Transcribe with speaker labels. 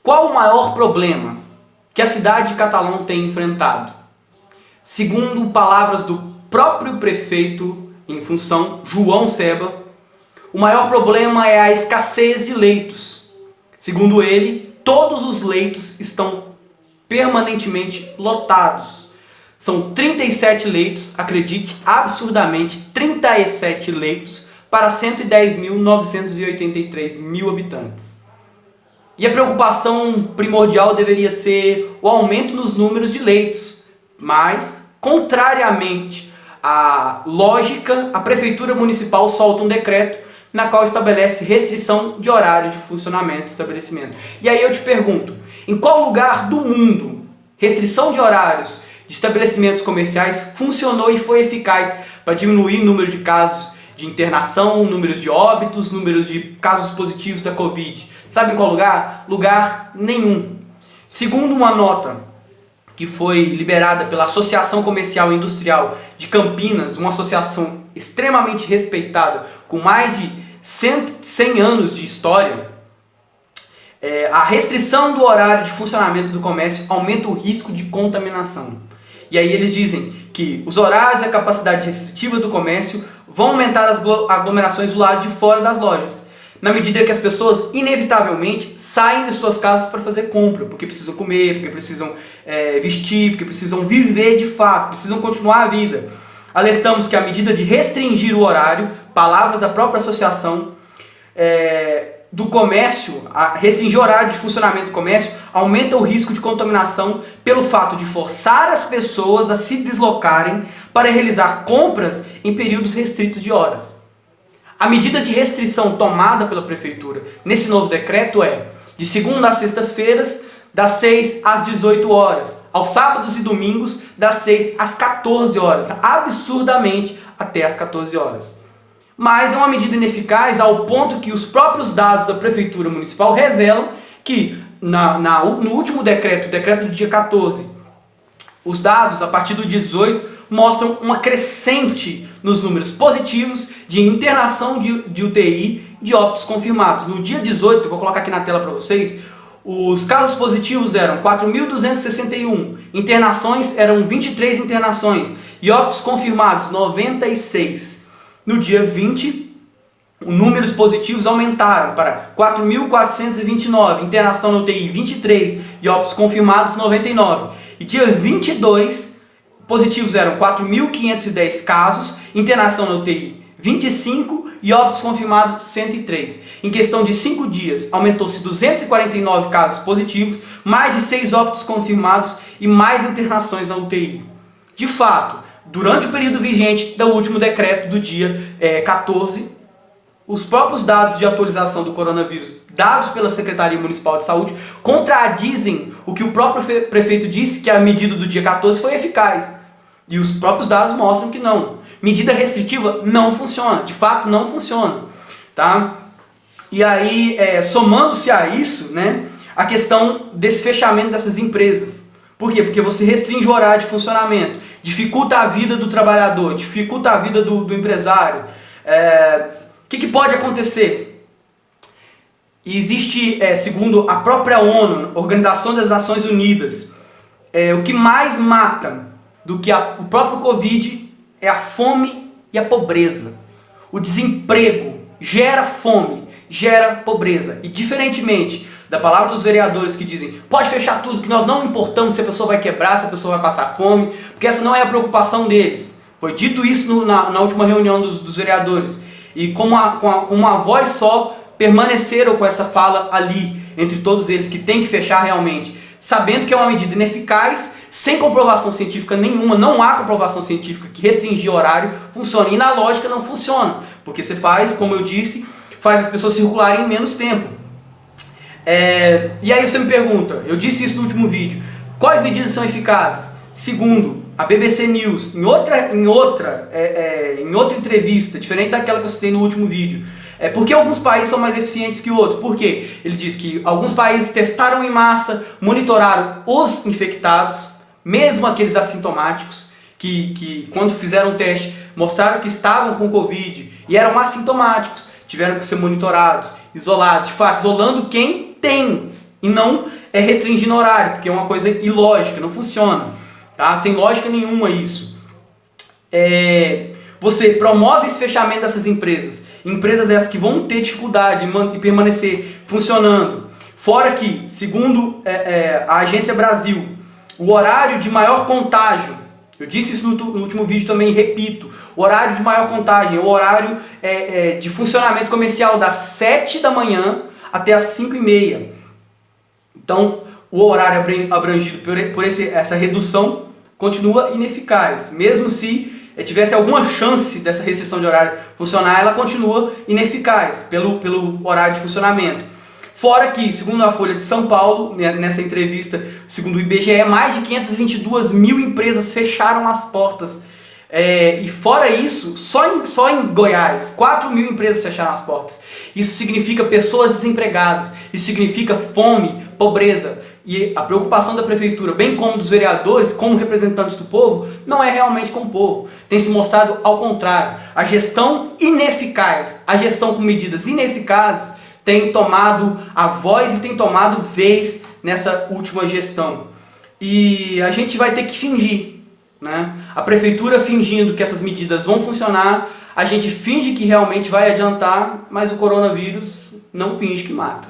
Speaker 1: Qual o maior problema que a cidade de Catalão tem enfrentado? Segundo palavras do próprio prefeito em função, João Seba, o maior problema é a escassez de leitos. Segundo ele, todos os leitos estão permanentemente lotados. São 37 leitos, acredite, absurdamente, 37 leitos para 110.983 mil habitantes. E a preocupação primordial deveria ser o aumento nos números de leitos, mas, contrariamente à lógica, a Prefeitura Municipal solta um decreto na qual estabelece restrição de horário de funcionamento do estabelecimento. E aí eu te pergunto, em qual lugar do mundo restrição de horários de estabelecimentos comerciais funcionou e foi eficaz para diminuir o número de casos de internação, números de óbitos, números de casos positivos da Covid? Sabe em qual lugar? Lugar nenhum. Segundo uma nota que foi liberada pela Associação Comercial e Industrial de Campinas, uma associação extremamente respeitada, com mais de 100 anos de história, a restrição do horário de funcionamento do comércio aumenta o risco de contaminação. E aí eles dizem que os horários e a capacidade restritiva do comércio vão aumentar as aglomerações do lado de fora das lojas, na medida que as pessoas inevitavelmente saem de suas casas para fazer compra, porque precisam comer, porque precisam vestir, porque precisam viver de fato, precisam continuar a vida. Alertamos que a medida de restringir o horário, palavras da própria associação do comércio, restringir o horário de funcionamento do comércio, aumenta o risco de contaminação pelo fato de forçar as pessoas a se deslocarem para realizar compras em períodos restritos de horas. A medida de restrição tomada pela Prefeitura nesse novo decreto é de segunda a sextas-feiras, das 6 às 18 horas, aos sábados e domingos, das 6 às 14 horas, absurdamente até às 14 horas. Mas é uma medida ineficaz ao ponto que os próprios dados da Prefeitura Municipal revelam que no último decreto, o decreto do dia 14, os dados a partir do dia 18 mostram uma crescente nos números positivos de internação de UTI de óbitos confirmados. No dia 18, eu vou colocar aqui na tela para vocês, os casos positivos eram 4.261, internações eram 23 internações e óbitos confirmados 96. No dia 20, os números positivos aumentaram para 4.429, internação na UTI 23 e óbitos confirmados 99. E dia 22, positivos eram 4.510 casos, internação na UTI 25 e óbitos confirmados 103. Em questão de 5 dias, aumentou-se 249 casos positivos, mais de 6 óbitos confirmados e mais internações na UTI. De fato, durante o período vigente do último decreto do dia 14, os próprios dados de atualização do coronavírus dados pela Secretaria Municipal de Saúde contradizem o que o próprio prefeito disse, que a medida do dia 14 foi eficaz. E os próprios dados mostram que não. Medida restritiva não funciona, de fato não funciona. Tá? E aí, somando-se a isso, né, a questão desse fechamento dessas empresas. Por quê? Porque você restringe o horário de funcionamento, dificulta a vida do trabalhador, dificulta a vida do empresário. O que pode acontecer? Existe, segundo a própria ONU, Organização das Nações Unidas, o que mais mata do que o próprio Covid é a fome e a pobreza. O desemprego gera fome, gera pobreza. E diferentemente da palavra dos vereadores que dizem pode fechar tudo, que nós não importamos se a pessoa vai quebrar, se a pessoa vai passar fome, porque essa não é a preocupação deles. Foi dito isso na última reunião dos vereadores. E com uma voz só permaneceram com essa fala ali, entre todos eles, que tem que fechar realmente, sabendo que é uma medida ineficaz, sem comprovação científica nenhuma, não há comprovação científica que restringir horário funcione. E na lógica não funciona, porque você faz, como eu disse, faz as pessoas circularem em menos tempo. E aí você me pergunta, eu disse isso no último vídeo, quais medidas são eficazes? Segundo a BBC News, em outra entrevista, diferente daquela que eu citei no último vídeo, por que alguns países são mais eficientes que outros? Por quê? Ele diz que alguns países testaram em massa, monitoraram os infectados, mesmo aqueles assintomáticos, que quando fizeram o teste mostraram que estavam com Covid e eram assintomáticos, tiveram que ser monitorados, isolados, de fato, isolando quem tem E não restringindo horário, porque é uma coisa ilógica, não funciona. Tá? Sem lógica nenhuma isso. Você promove esse fechamento dessas empresas. Empresas essas que vão ter dificuldade em permanecer funcionando. Fora que, segundo a Agência Brasil, o horário de maior contágio, eu disse isso no último vídeo também e repito, o horário de maior contágio é o horário de funcionamento comercial das 7 da manhã até as 5h30. Então, o horário abrangido por essa redução continua ineficaz. Mesmo se tivesse alguma chance dessa restrição de horário funcionar, ela continua ineficaz pelo horário de funcionamento. Fora que, segundo a Folha de São Paulo, nessa entrevista, segundo o IBGE, mais de 522 mil empresas fecharam as portas. E fora isso, só em Goiás, 4 mil empresas fecharam as portas. Isso significa pessoas desempregadas, isso significa fome, pobreza. E a preocupação da prefeitura, bem como dos vereadores, como representantes do povo, não é realmente com o povo. Tem se mostrado ao contrário. A gestão ineficaz, a gestão com medidas ineficazes, tem tomado a voz e tem tomado vez nessa última gestão. E a gente vai ter que fingir, né? A prefeitura fingindo que essas medidas vão funcionar, a gente finge que realmente vai adiantar, mas o coronavírus não finge que mata.